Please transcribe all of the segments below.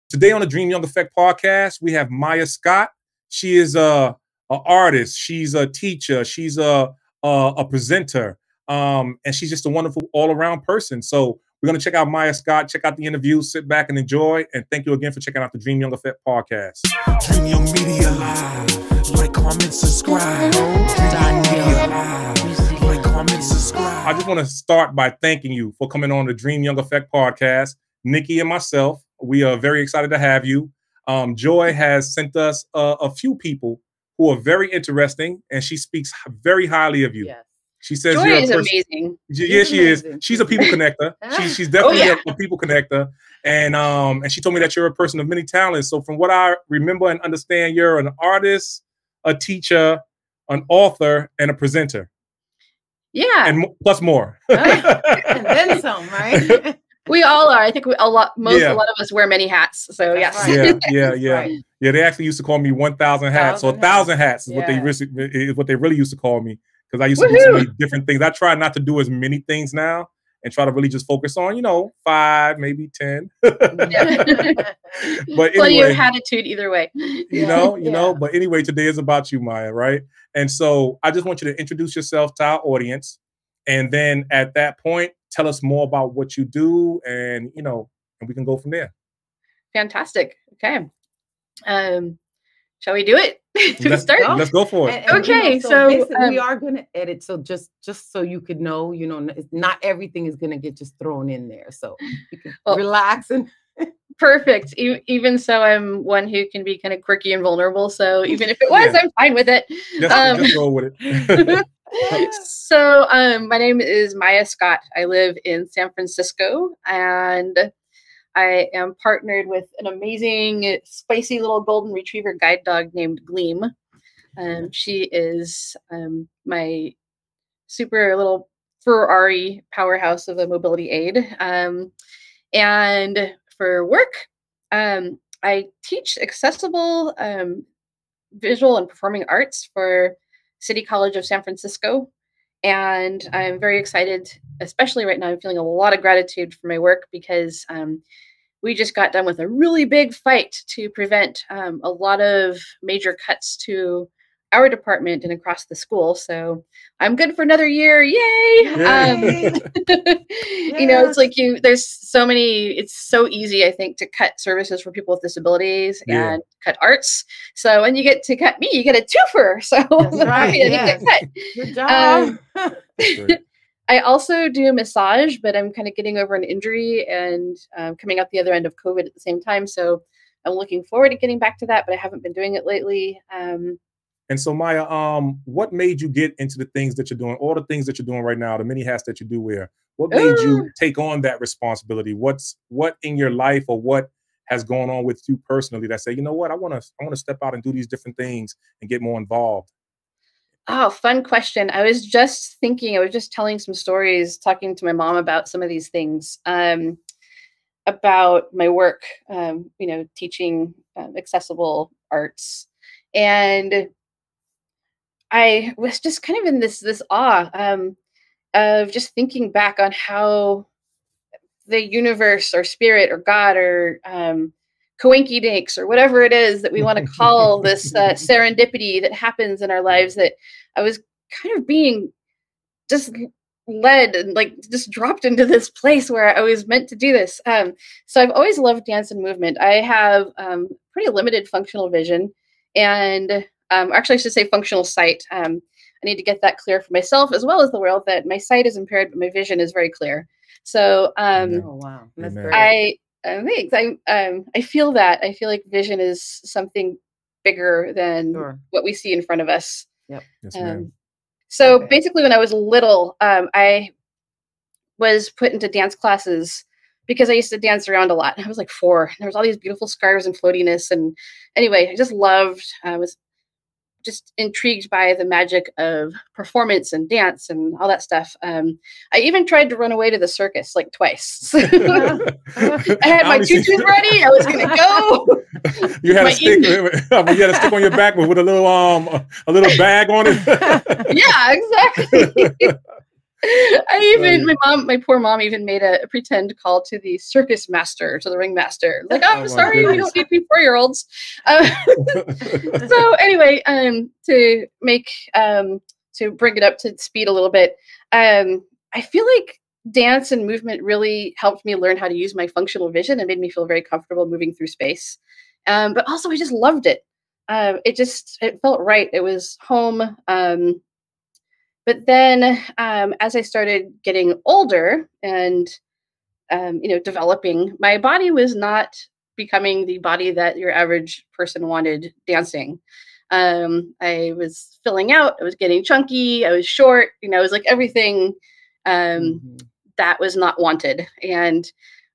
Today on the Dream Young Effect podcast, we have Maia Scott. She is an artist. She's a teacher. She's a presenter. And she's just a wonderful all-around person. So we're going to check out Maia Scott, check out the interview, sit back and enjoy. And thank you again for checking out the Dream Young Effect podcast. Dreamyoungmedia, like, comment, subscribe. Dreamyoungmedia, like, comment, subscribe. I just want to start by thanking you for coming on the Dream Young Effect podcast. Nikki and myself, we are very excited to have you. Joy has sent us a few people who are very interesting, and she speaks very highly of you. Yes. She says Joy you're is amazing. amazing. Yeah, she is. She's a people connector. She's definitely a people connector. And she told me that you're a person of many talents. So from what I remember and understand, you're an artist, a teacher, an author, and a presenter. Yeah. And plus more. And then some, right? We all are. I think a lot of us wear many hats. So yes. Right. Yeah. Right. Yeah, they actually used to call me 1,000 hats. So 1,000 hats is Yeah. what they really used to call me. Because I used to do so many different things. I try not to do as many things now and try to really just focus on, 5, maybe 10. But Well, anyway, your attitude either way. you know. But anyway, today is about you, Maia, right? And so I just want you to introduce yourself to our audience, and then at that point, tell us more about what you do, and and we can go from there. Fantastic. Okay. Shall we do it? Let's start? Let's go for it. Okay, so so, we are going to edit. So just so you could know, not everything is going to get just thrown in there. So you can relax and. Perfect. Even so, I'm one who can be kind of quirky and vulnerable. So even if it was, I'm fine with it. Just go with it. So my name is Maia Scott. I live in San Francisco, and I am partnered with an amazing, spicy little golden retriever guide dog named Gleam. She is my super little Ferrari powerhouse of a mobility aid. And for work, I teach accessible visual and performing arts for City College of San Francisco. And I'm very excited, especially right now. I'm feeling a lot of gratitude for my work because we just got done with a really big fight to prevent a lot of major cuts to our department and across the school. So I'm good for another year. Yay! It's like there's so many, it's so easy, I think, to cut services for people with disabilities and cut arts. So when you get to cut me, you get a twofer. So I'm happy I didn't get cut. Good job. I also do massage, but I'm kind of getting over an injury and coming out the other end of COVID at the same time. So I'm looking forward to getting back to that, but I haven't been doing it lately. And so, Maia, what made you get into the things that you're doing, all the things that you're doing right now, the many hats that you do wear? What made you take on that responsibility? What in your life, or what has gone on with you personally that say, you know what, I want to step out and do these different things and get more involved? Oh, fun question. I was just telling some stories, talking to my mom about some of these things, about my work, teaching accessible arts. And I was just kind of in this awe of just thinking back on how the universe or spirit or God or coinky dinks or whatever it is that we want to call this serendipity that happens in our lives, that I was kind of being just led and just dropped into this place where I was meant to do this. So I've always loved dance and movement. I have pretty limited functional vision, and actually I should say functional sight. I need to get that clear for myself as well as the world, that my sight is impaired, but my vision is very clear. So oh wow, that's great. I feel that. I feel like vision is something bigger than what we see in front of us. Yep. Yes, so basically, when I was little, I was put into dance classes because I used to dance around a lot. I was like 4. There was all these beautiful scarves and floatiness. And anyway, I just loved, I was just intrigued by the magic of performance and dance and all that stuff. I even tried to run away to the circus like twice. I had my tutus ready. I was going to go. You had a stick. You had a stick on your back with a little bag on it. Yeah, exactly. My poor mom even made a pretend call to the circus master, to the ringmaster. Like, oh, Oh, my sorry, we goodness. don't need 4-year-olds. So anyway, to bring it up to speed a little bit, I feel like dance and movement really helped me learn how to use my functional vision and made me feel very comfortable moving through space. But also I just loved it. It felt right. It was home. But then as I started getting older and, developing, my body was not becoming the body that your average person wanted dancing. I was filling out, I was getting chunky, I was short, it was like everything that was not wanted. And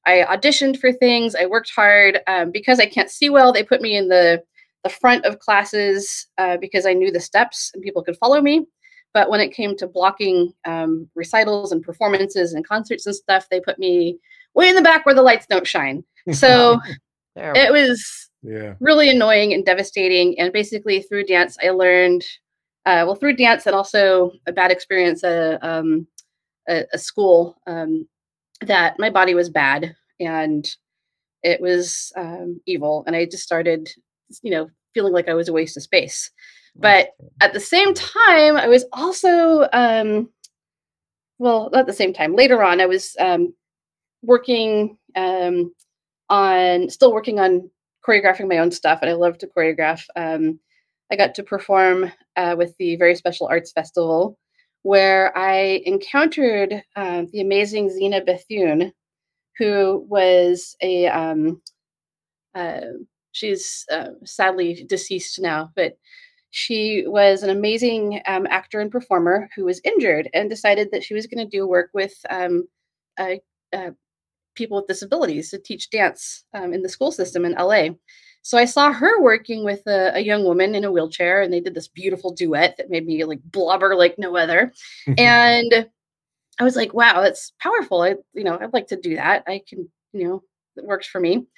I auditioned for things, I worked hard. Because I can't see well, they put me in the front of classes because I knew the steps and people could follow me. But when it came to blocking recitals and performances and concerts and stuff, they put me way in the back where the lights don't shine. So it was really annoying and devastating. And basically through dance, I learned, through dance and also a bad experience at a school, that my body was bad and it was evil. And I just started, feeling like I was a waste of space. But at the same time, I was also, not the same time, later on, I was working on choreographing my own stuff. And I love to choreograph. I got to perform with the Very Special Arts Festival, where I encountered the amazing Zena Bethune, who was she's sadly deceased now, but she was an amazing actor and performer who was injured and decided that she was going to do work with people with disabilities to teach dance in the school system in LA. So I saw her working with a young woman in a wheelchair, and they did this beautiful duet that made me like blubber like no other. And I was like, wow, that's powerful. I'd like to do that. I can, it works for me.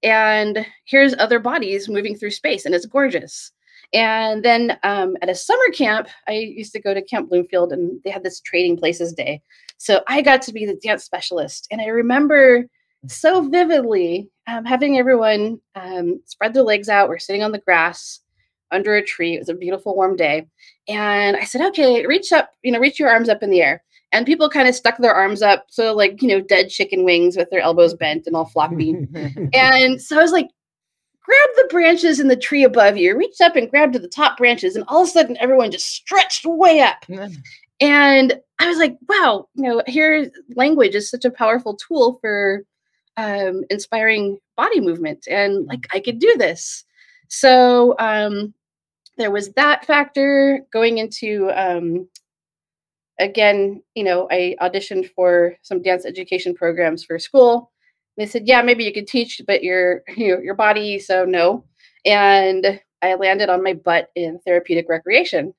And here's other bodies moving through space, and it's gorgeous. And then at a summer camp, I used to go to Camp Bloomfield, and they had this Trading Places Day. So I got to be the dance specialist. And I remember so vividly having everyone spread their legs out. We're sitting on the grass under a tree. It was a beautiful warm day. And I said, okay, reach up, reach your arms up in the air. And people kind of stuck their arms up, so like, dead chicken wings with their elbows bent and all floppy. And so I was like, grab the branches in the tree above you, reached up and grabbed to the top branches, and all of a sudden everyone just stretched way up. And I was like, wow, here language is such a powerful tool for inspiring body movement, and like I could do this. So there was that factor going into again, I auditioned for some dance education programs for school. They said, yeah, maybe you could teach, but your body, so no. And I landed on my butt in therapeutic recreation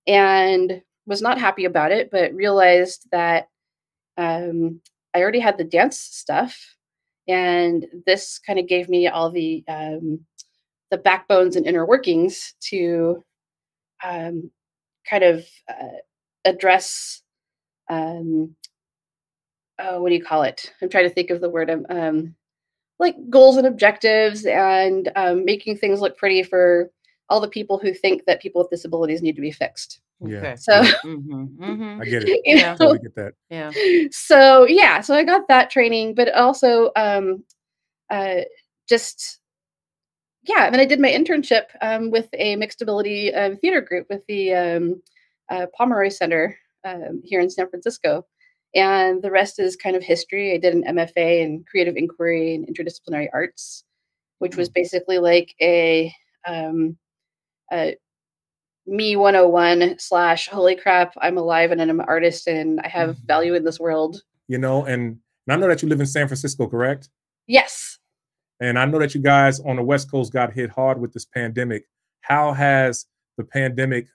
and was not happy about it, but realized that I already had the dance stuff. And this kind of gave me all the backbones and inner workings to kind of address what do you call it? I'm trying to think of the word. Like goals and objectives, and making things look pretty for all the people who think that people with disabilities need to be fixed. Yeah. Okay. So I get it. I totally get that. Yeah. So I got that training, but also and then I did my internship with a mixed ability theater group with the Pomeroy Center here in San Francisco. And the rest is kind of history. I did an MFA in creative inquiry and interdisciplinary arts, which was basically like a me 101 / holy crap, I'm alive and I'm an artist and I have value in this world. And I know that you live in San Francisco, correct? Yes. And I know that you guys on the West Coast got hit hard with this pandemic. How has the pandemic,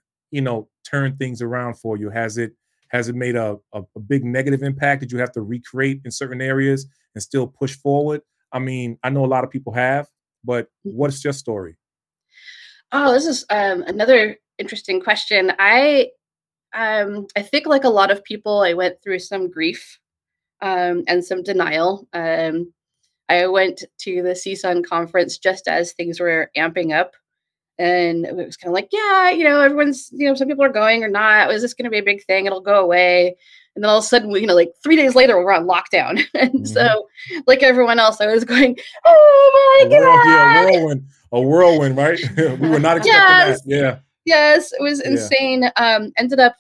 turned things around for you? Has it made a big negative impact? Did you have to recreate in certain areas and still push forward? I mean, I know a lot of people have, but what's your story? Oh, this is another interesting question. I I think like a lot of people, I went through some grief and some denial. I went to the CSUN conference just as things were amping up. And it was kind of like, yeah, everyone's, some people are going or not. Is this going to be a big thing? It'll go away. And then all of a sudden, like 3 days later, we're on lockdown. And so, like everyone else, I was going, oh my God. Yeah, a whirlwind, right? We were not expecting that. Yeah. Yes, it was insane. Ended up,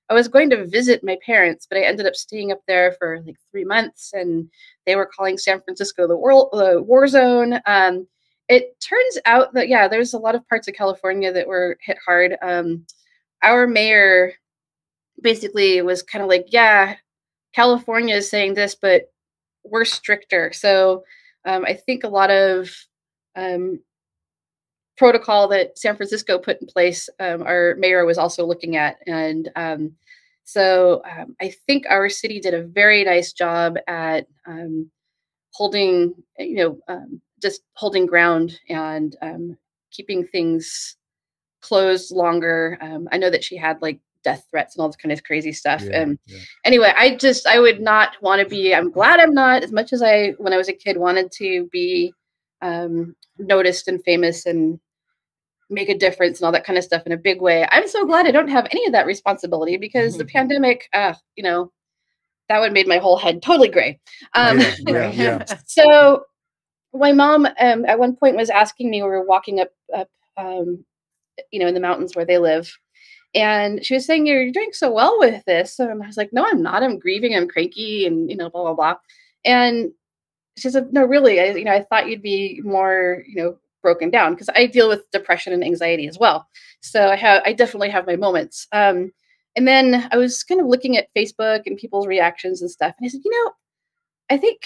I was going to visit my parents, but I ended up staying up there for like 3 months, and they were calling San Francisco the war zone. It turns out that, there's a lot of parts of California that were hit hard. Our mayor basically was kind of like, California is saying this, but we're stricter. So I think a lot of protocol that San Francisco put in place, our mayor was also looking at. And so I think our city did a very nice job at holding, just holding ground and keeping things closed longer. I know that she had like death threats and all this kind of crazy stuff. Anyway, I would not want to be, I'm glad I'm not, as much as when I was a kid, wanted to be noticed and famous and make a difference and all that kind of stuff in a big way. I'm so glad I don't have any of that responsibility, because the pandemic, that would have made my whole head totally gray. So my mom at one point was asking me, we were walking up in the mountains where they live, and she was saying, you're doing so well with this. And I was like, no, I'm not. I'm grieving. I'm cranky, and blah blah blah. And she said, no, really, I thought you'd be more broken down, because I deal with depression and anxiety as well. So I definitely have my moments. And then I was kind of looking at Facebook and people's reactions and stuff, and I said, I think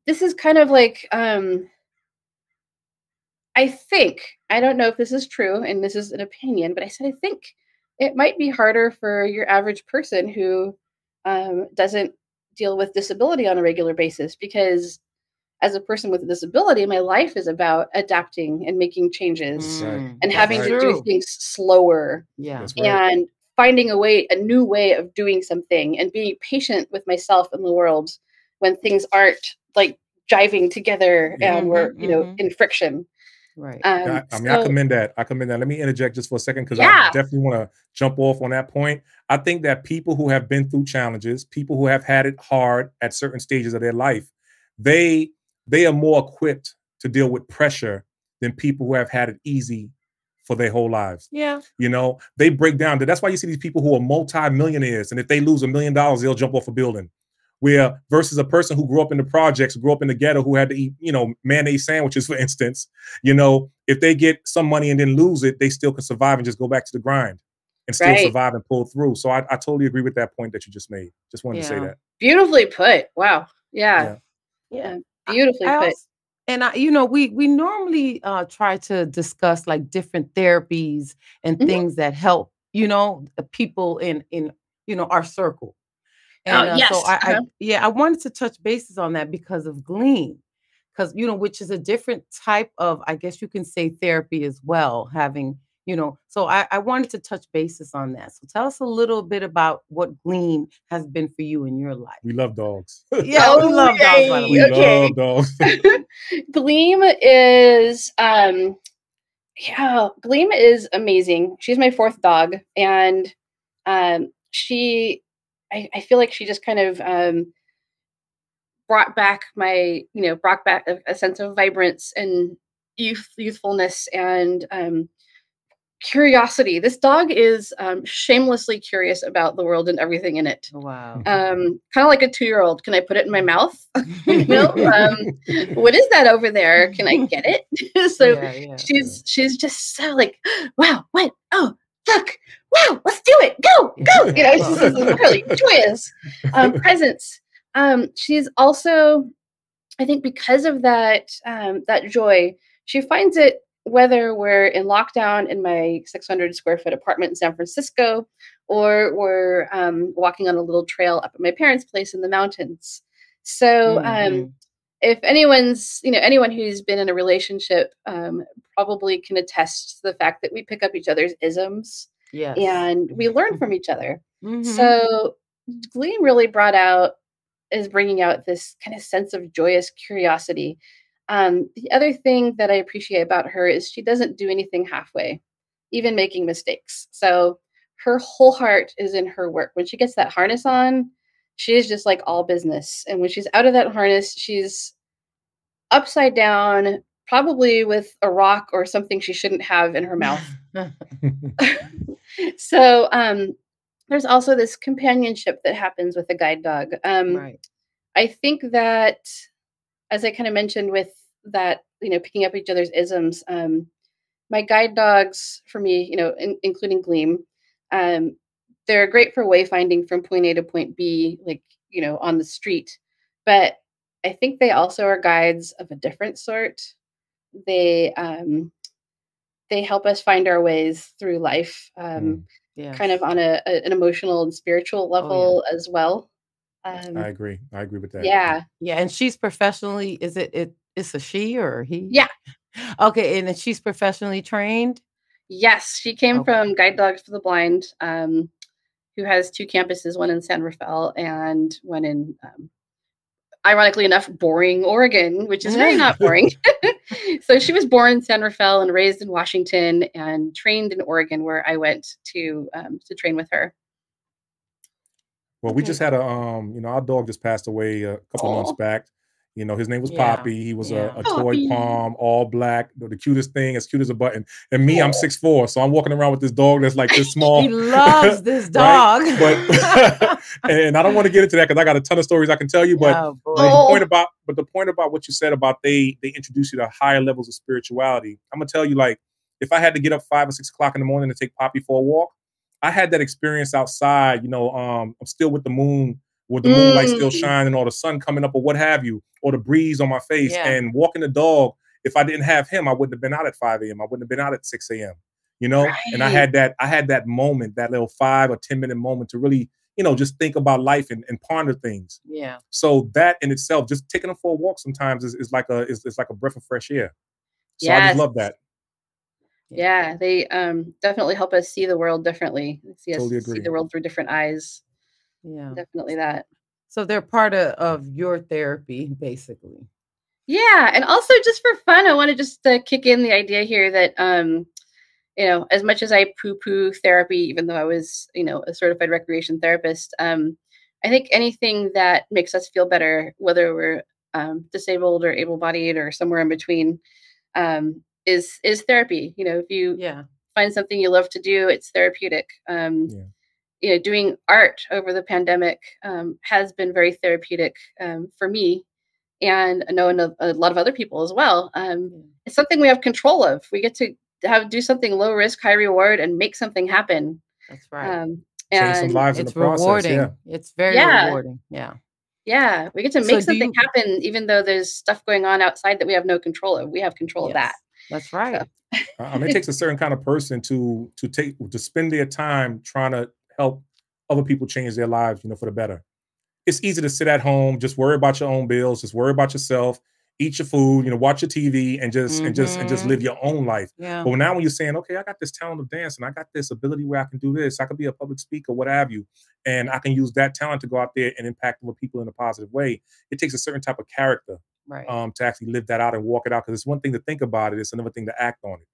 this is kind of like, I don't know if this is true, and this is an opinion, but I said, I think it might be harder for your average person who doesn't deal with disability on a regular basis, because as a person with a disability, my life is about adapting and making changes and having to do things slower. And finding a new way of doing something, and being patient with myself and the world when things aren't like jiving together and we're, in friction. Right. I commend that. Let me interject just for a second, because I definitely want to jump off on that point. I think that people who have been through challenges, people who have had it hard at certain stages of their life, they are more equipped to deal with pressure than people who have had it easy for their whole lives. Yeah. They break down. That's why you see these people who are multi-millionaires, and if they lose $1 million, they'll jump off a building. Where versus a person who grew up in the projects, grew up in the ghetto, who had to eat, mayonnaise sandwiches, for instance, if they get some money and then lose it, they still can survive and just go back to the grind and still survive and pull through. So I totally agree with that point that you just made. Just wanted to say that. Beautifully put. Wow. Yeah. Beautifully put. And we normally try to discuss like different therapies and things that help, the people in our circle. And so I wanted to touch bases on that because of Gleam, because, which is a different type of, I guess you can say, therapy as well, having, so I wanted to touch bases on that. So tell us a little bit about what Gleam has been for you in your life. We love dogs. Yeah, we love dogs, by the way. We love dogs. Gleam is, Gleam is amazing. She's my 4th dog, and I feel like she just kind of brought back a sense of vibrance and youthfulness and curiosity. This dog is shamelessly curious about the world and everything in it. Wow. Kind of like a 2-year-old. Can I put it in my mouth? What is that over there? Can I get it? So she's just so like, wow, what? Oh, look, wow, let's do it. Go. She's this really joyous presence. She's also, I think because of that, that joy, she finds it whether we're in lockdown in my 600 square foot apartment in San Francisco, or we're walking on a little trail up at my parents' place in the mountains. So if anyone who's been in a relationship probably can attest to the fact that we pick up each other's isms. Yes. And we learn from each other. Mhm. So Gleam really is bringing out this kind of sense of joyous curiosity. The other thing that I appreciate about her is she doesn't do anything halfway, even making mistakes. So her whole heart is in her work. When she gets that harness on, she is just like all business. And when she's out of that harness, she's upside down, probably with a rock or something she shouldn't have in her mouth. So there's also this companionship that happens with a guide dog. Right. I think that, as I kind of mentioned with that, picking up each other's isms, my guide dogs for me, including Gleam, they're great for wayfinding from point A to point B, like, on the street. But I think they also are guides of a different sort. They help us find our ways through life, Yes. kind of on an emotional and spiritual level as well. I agree. I agree with that. Yeah. Yeah, and she's professionally, it's a she or a he? Yeah. Okay, and then she's professionally trained? Yes, she came from Guide Dogs for the Blind, who has 2 campuses, one in San Rafael and one in, ironically enough, boring Oregon, which is very not boring. So she was born in San Rafael and raised in Washington and trained in Oregon, where I went to train with her. Well, we just had our dog just passed away a couple of months back. His name was Poppy. He was a toy pom, all black, the cutest thing, as cute as a button. And me, I'm 6'4", so I'm walking around with this dog that's like this small. He loves this dog. Right? But and I don't want to get into that because I got a ton of stories I can tell you. But the point about what you said about they introduce you to higher levels of spirituality. I'm gonna tell you, like, if I had to get up 5 or 6 o'clock in the morning to take Poppy for a walk, I had that experience outside. I'm still with the moon. With the moonlight still shining, or the sun coming up, or what have you, or the breeze on my face, and walking the dog. If I didn't have him, I wouldn't have been out at 5 a.m. I wouldn't have been out at 6 a.m. Right. And I had that moment, that little 5 or 10 minute moment to really, just think about life and ponder things. Yeah. So that in itself, just taking them for a walk sometimes is like a breath of fresh air. So I just love that. Yeah, they definitely help us see the world differently. See the world through different eyes. Yeah, definitely that. So they're part of your therapy, basically. Yeah, and also just for fun, I want to just kick in the idea here that as much as I poo-poo therapy, even though I was a certified recreation therapist, I think anything that makes us feel better, whether we're disabled or able-bodied or somewhere in between, is therapy. If you find something you love to do, it's therapeutic. Doing art over the pandemic has been very therapeutic for me, and I know a lot of other people as well. It's something we have control of. We get to do something low risk, high reward, and make something happen. That's right. Change some lives in the process. Rewarding. Yeah. It's very rewarding. Yeah. Yeah, we get to make something happen, even though there's stuff going on outside that we have no control of. We have control of that. That's right. So. It takes a certain kind of person to spend their time trying to help other people change their lives, for the better. It's easy to sit at home, just worry about your own bills, just worry about yourself, eat your food, watch your TV, and just live your own life. Yeah. But now when you're saying, okay, I got this talent of dance, and I got this ability where I can do this, I could be a public speaker, what have you, and I can use that talent to go out there and impact other people in a positive way. It takes a certain type of character, to actually live that out and walk it out. Because it's one thing to think about it; it's another thing to act on it.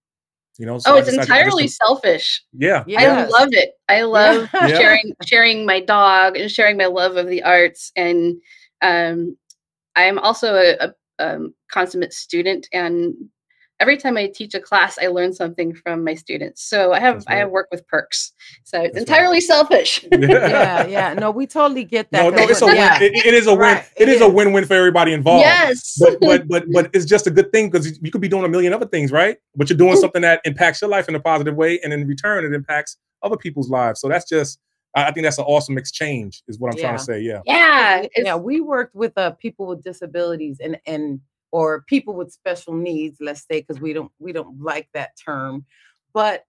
So it's entirely selfish. Yeah. I love it. I love sharing my dog and sharing my love of the arts. And I'm also a consummate student, and every time I teach a class, I learn something from my students. So I have work with perks. So it's entirely selfish. Yeah. No, we totally get that. No, it's a win. It is a win. It is a win-win for everybody involved. Yes. But it's just a good thing because you could be doing a million other things, right? But you're doing something that impacts your life in a positive way, and in return, it impacts other people's lives. So that's just, I think that's an awesome exchange, is what I'm trying to say. Yeah. Yeah. We worked with people with disabilities and or people with special needs, let's say, because we don't like that term. But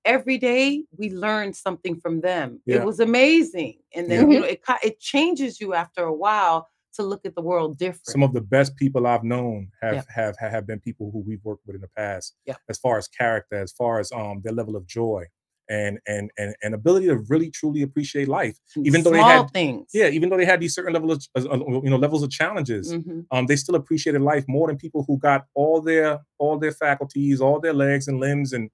every day we learned something from them. Yeah. It was amazing. And then it changes you after a while to look at the world different. Some of the best people I've known have been people who we've worked with in the past, as far as character, as far as their level of joy. and ability to really truly appreciate life, even though Small they had things. yeah, even though they had these certain levels of levels of challenges, they still appreciated life more than people who got all their faculties, all their legs and limbs, and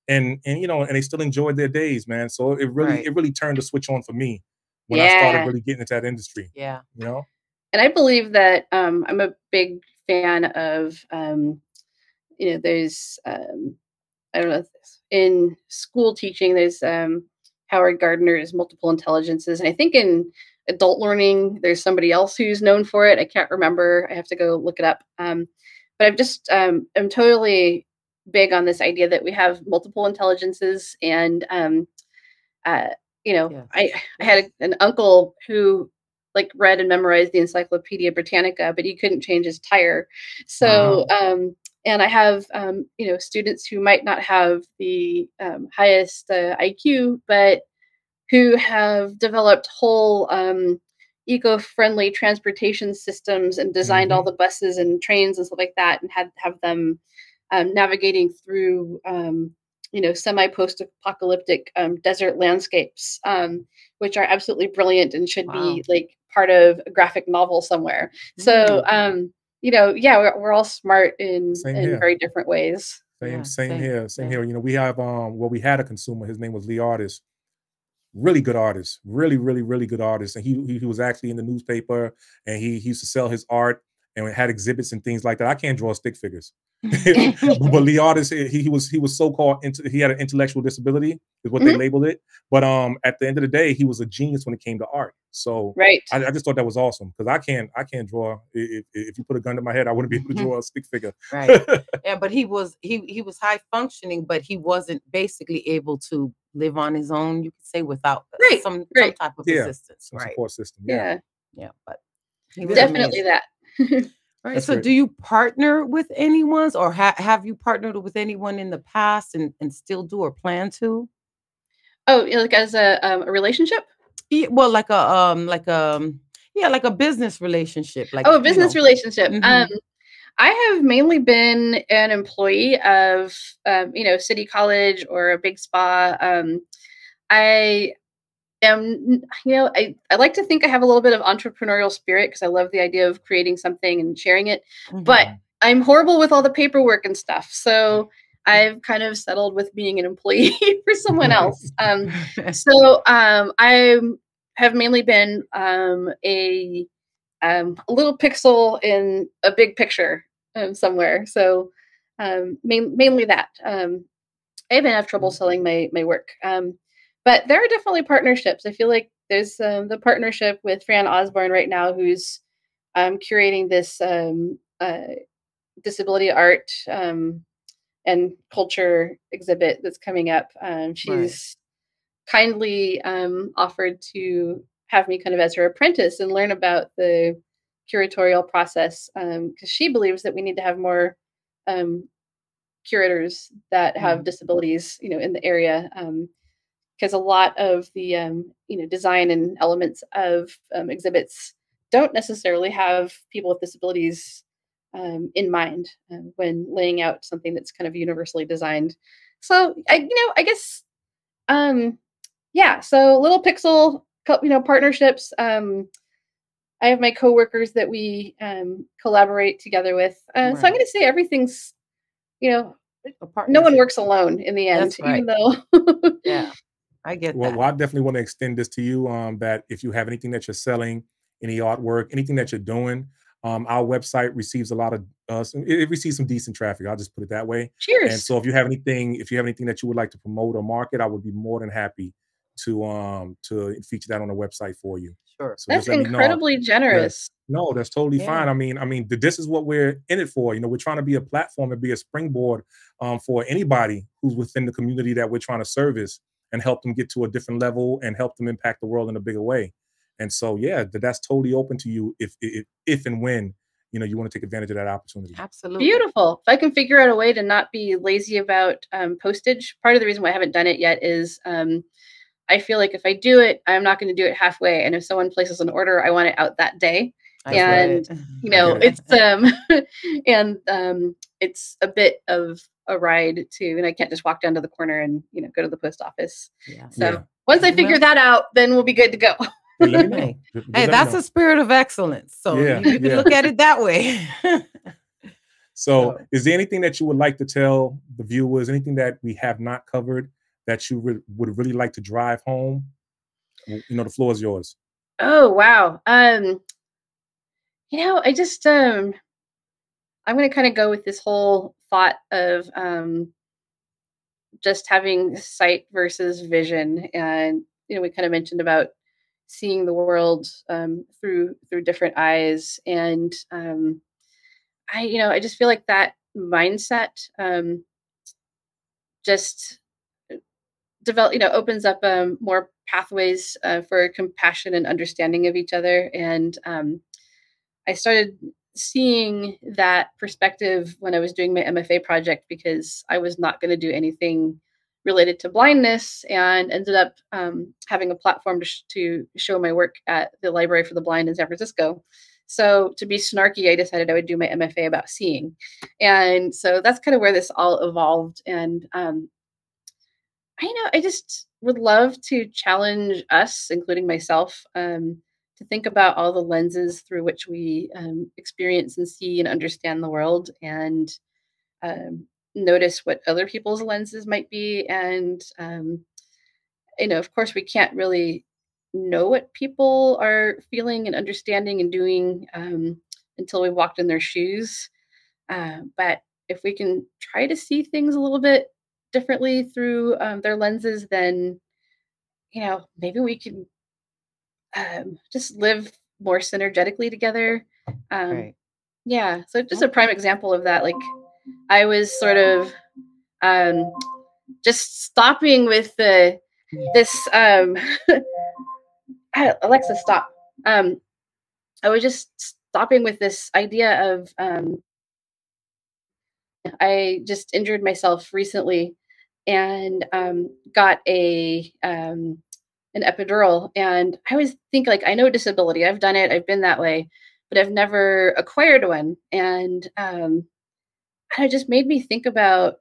they still enjoyed their days, man. So it really turned the switch on for me when I started really getting into that industry. Yeah. And I believe that I'm a big fan of there's I don't know, in school teaching, there's Howard Gardner's multiple intelligences. And I think in adult learning, there's somebody else who's known for it. I can't remember. I have to go look it up. But I'm just, I'm totally big on this idea that we have multiple intelligences. And, I had an uncle who like read and memorized the Encyclopedia Britannica, but he couldn't change his tire. So, and I have, students who might not have the highest IQ, but who have developed whole eco-friendly transportation systems and designed all the buses and trains and stuff like that, and have them navigating through, semi-post-apocalyptic desert landscapes, which are absolutely brilliant and should be like part of a graphic novel somewhere. So, we're all smart in very different ways. Same here. We have we had a consumer. His name was Lee Artist. Really good artist, really good artist, and he was actually in the newspaper, and he used to sell his art and had exhibits and things like that. I can't draw stick figures, but Lee Artist, he was so-called he had an intellectual disability is what they labeled it. But at the end of the day, he was a genius when it came to art. So I just thought that was awesome, because I can't draw. If you put a gun to my head, I wouldn't be able to draw a stick figure. Yeah, but he was high functioning, but he wasn't basically able to live on his own, you could say, without some type of assistance, some support system. But definitely that. Right. So do you partner with anyone, or have you partnered with anyone in the past and still do or plan to? Oh, like as a relationship? Yeah, well, like a business relationship. Like a business relationship. I have mainly been an employee of, City College or a big spa. I am, I like to think I have a little bit of entrepreneurial spirit, because I love the idea of creating something and sharing it. But I'm horrible with all the paperwork and stuff. So I've kind of settled with being an employee for someone else. I have mainly been a little pixel in a big picture somewhere. So mainly that. I even have trouble selling my work. But there are definitely partnerships. I feel like there's the partnership with Fran Osborne right now, who's curating this disability art and culture exhibit that's coming up. She's kindly offered to have me kind of as her apprentice and learn about the curatorial process, because she believes that we need to have more curators that have disabilities, in the area, because a lot of the design and elements of exhibits don't necessarily have people with disabilities in mind when laying out something that's kind of universally designed. So I guess so little pixel partnerships. I have my coworkers that we collaborate together with. So I'm going to say everything's, no one works alone in the end, even though. I get that. Well, I definitely want to extend this to you, that if you have anything that you're selling, any artwork, anything that you're doing, our website receives a lot of, it receives some decent traffic. I'll just put it that way. Cheers. And so if you have anything that you would like to promote or market, I would be more than happy to feature that on the website for you. Sure. So that's incredibly generous. No, that's totally fine. I mean, this is what we're in it for. We're trying to be a platform and be a springboard for anybody who's within the community that we're trying to service, and help them get to a different level and help them impact the world in a bigger way. And so, that's totally open to you if and when you want to take advantage of that opportunity. Absolutely. Beautiful. If I can figure out a way to not be lazy about postage. Part of the reason why I haven't done it yet is I feel like if I do it, I'm not going to do it halfway. And if someone places an order, I want it out that day. It's it's a bit of a ride to, and I can't just walk down to the corner and, go to the post office. Yeah. So once I figure that out, then we'll be good to go. Hey, let me know. Hey, that's a spirit of excellence. So you can look at it that way. So is there anything that you would like to tell the viewers, anything that we have not covered that you would really like to drive home? The floor is yours. Oh, wow. I just, I'm going to kind of go with this whole thought of just having sight versus vision. And, we kind of mentioned about seeing the world through different eyes. And I just feel like that mindset just opens up more pathways for compassion and understanding of each other. And I started seeing that perspective when I was doing my MFA project, because I was not going to do anything related to blindness, and ended up having a platform to show my work at the Library for the Blind in San Francisco. So to be snarky, I decided I would do my MFA about seeing. And so that's kind of where this all evolved. And I just would love to challenge us, including myself, to think about all the lenses through which we experience and see and understand the world, and notice what other people's lenses might be. And, of course, we can't really know what people are feeling and understanding and doing until we've walked in their shoes. But if we can try to see things a little bit differently through their lenses, then, maybe we can just live more synergetically together. Right. Yeah. So just a prime example of that. Like, I was sort of just stopping with this Alexa, stop. I was just stopping with this idea of I just injured myself recently, and got an epidural. And I always think, like, I know disability, I've done it, I've been that way, but I've never acquired one. And it just made me think about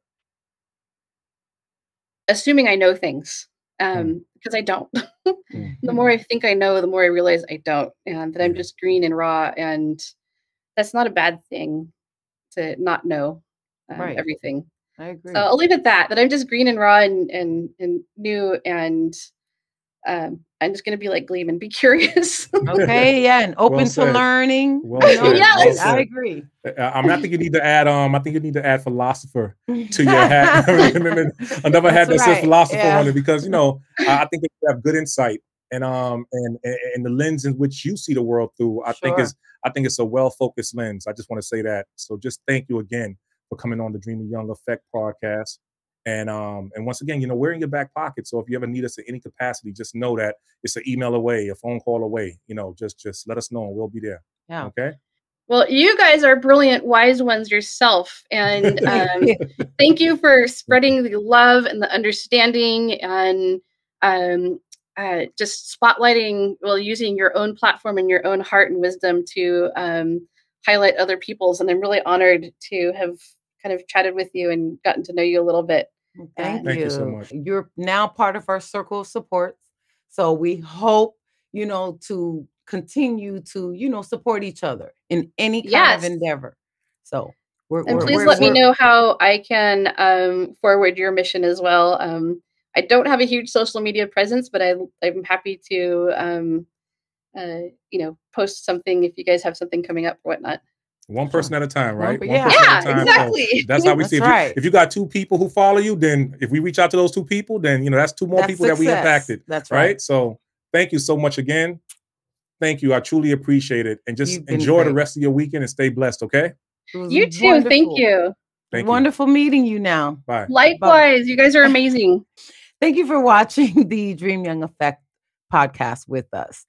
assuming I know things, because I don't. The more I think I know, the more I realize I don't, and that I'm just green and raw. And that's not a bad thing, to not know everything. I agree. So I'll leave it at that I'm just green and raw and new, and I'm just going to be like Gleam and be curious. Okay, yeah, and open to learning. Yes, I agree. I think you need to add. I think you need to add philosopher to your hat. Another hat that says philosopher on it, because I think that you have good insight, and the lens in which you see the world through. I think it's a well focused lens. I just want to say that. So just thank you again for coming on the Dreaming Young Effect podcast. And once again, we're in your back pocket. So if you ever need us in any capacity, just know that it's an email away, a phone call away. Just let us know and we'll be there. Yeah. Okay. Well, you guys are brilliant, wise ones yourself. And thank you for spreading the love and the understanding, and just spotlighting, using your own platform and your own heart and wisdom to highlight other people's. And I'm really honored to have kind of chatted with you and gotten to know you a little bit. Thank you so much. You're now part of our circle of support. So we hope, to continue to, support each other in any kind of endeavor. So please let me know how I can forward your mission as well. I don't have a huge social media presence, but I'm happy to, post something if you guys have something coming up or whatnot. One person at a time, right? One person at a time. Exactly. So that's how we see it. If you got 2 people who follow you, then if we reach out to those 2 people, then that's 2 more people that we impacted. That's right. So thank you so much again. Thank you. I truly appreciate it. And just enjoy the rest of your weekend and stay blessed. Okay. You too. Wonderful. Thank you. Wonderful meeting you now. Bye. Likewise. Bye. You guys are amazing. Thank you for watching the Dream Young Effect podcast with us.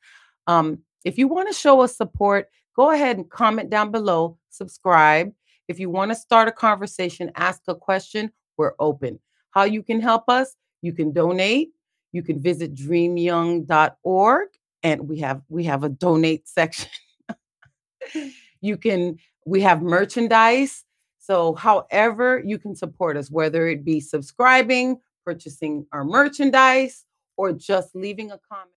If you want to show us support, go ahead and comment down below, subscribe. If you want to start a conversation, ask a question, we're open. How you can help us? You can donate. You can visit dreamyoung.org, and we have a donate section. We have merchandise. So however you can support us, whether it be subscribing, purchasing our merchandise, or just leaving a comment.